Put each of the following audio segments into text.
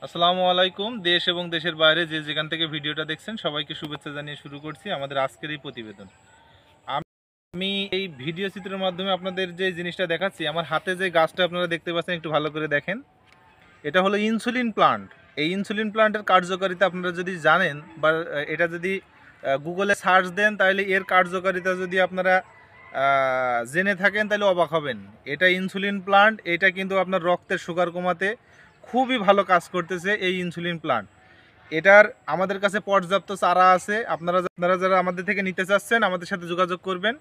আসসালামু আলাইকুম। দেশ এবং দেশের বাইরে যে যেখান থেকে ভিডিওটা দেখছেন সবাইকে শুভেচ্ছা জানিয়ে শুরু করছি আমাদের আজকের এই প্রতিবেদন। আমি এই ভিডিও চিত্রের মাধ্যমে আপনাদের যে জিনিসটা দেখাচ্ছি, আমার হাতে যে গাছটা আপনারা দেখতে পাচ্ছেন একটু ভালো করে দেখেন। এটা হলো ইনসুলিন প্লান্ট। এই ইনসুলিন প্লান্টের কার্যকারিতা আপনারা যদি জানেন বা এটা যদি গুগলে সার্চ দেন, তাহলে এর কার্যকারিতা যদি আপনারা জেনে থাকেন তাহলে অবাক হবেন। এটা ইনসুলিন প্লান্ট, এটা কিন্তু আপনার রক্তের সুগার কমাতে খুবই ভালো কাজ করতেছে এই ইনসুলিন প্লান্ট। এটার আমাদের কাছে পর্যাপ্ত চারা আছে। আপনারা যারা আমাদের থেকে নিতে চাচ্ছেন আমাদের সাথে যোগাযোগ করবেন।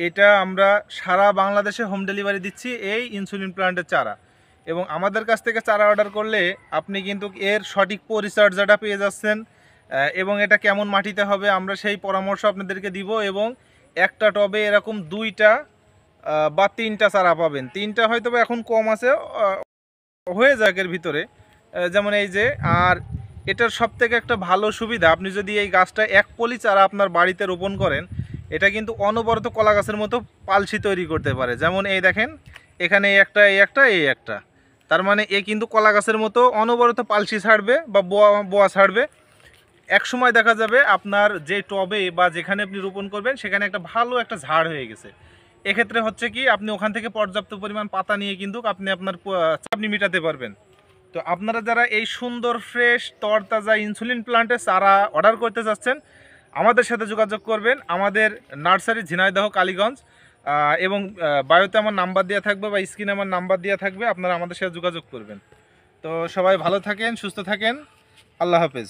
এটা আমরা সারা বাংলাদেশে হোম ডেলিভারি দিচ্ছি এই ইনসুলিন প্লান্টের চারা। এবং আমাদের কাছ থেকে চারা অর্ডার করলে আপনি কিন্তু এর সঠিক পরিচর্যাটা পেয়ে যাচ্ছেন, এবং এটা কেমন মাটিতে হবে আমরা সেই পরামর্শ আপনাদেরকে দিব। এবং একটা টবে এরকম 2টা বা 3টা চারা পাবেন। 3টা হয়তো বা এখন কম আছে, হয়ে যাক এর ভিতরে, যেমন এই যে। আর এটার সবথেকে একটা ভালো সুবিধা, আপনি যদি এই গাছটা এক পলি চারা আপনার বাড়িতে রোপণ করেন, এটা কিন্তু অনবরত কলা গাছের মতো পালসি তৈরি করতে পারে। যেমন এই দেখেন, এখানে এই একটা, তার মানে এ কিন্তু কলা গাছের মতো অনবরত পালসি ছাড়বে বা বোয়া ছাড়বে। এক সময় দেখা যাবে আপনার যে টবে বা যেখানে আপনি রোপণ করবেন সেখানে একটা ভালো একটা ঝাড় হয়ে গেছে। এক্ষেত্রে হচ্ছে কি, আপনি ওখান থেকে পর্যাপ্ত পরিমাণ পাতা নিয়ে কিন্তু আপনি মেটাতে পারবেন। তো আপনারা যারা এই সুন্দর ফ্রেশ তরতাজা ইনসুলিন প্লান্টের চারা অর্ডার করতে চাচ্ছেন, আমাদের সাথে যোগাযোগ করবেন। আমাদের নার্সারি ঝিনাইদহ, কালীগঞ্জ, এবং বায়োতে আমার নাম্বার দেওয়া থাকবে বা স্ক্রিনে আমার নাম্বার দেওয়া থাকবে, আপনারা আমাদের সাথে যোগাযোগ করবেন। তো সবাই ভালো থাকেন, সুস্থ থাকেন, আল্লাহ হাফেজ।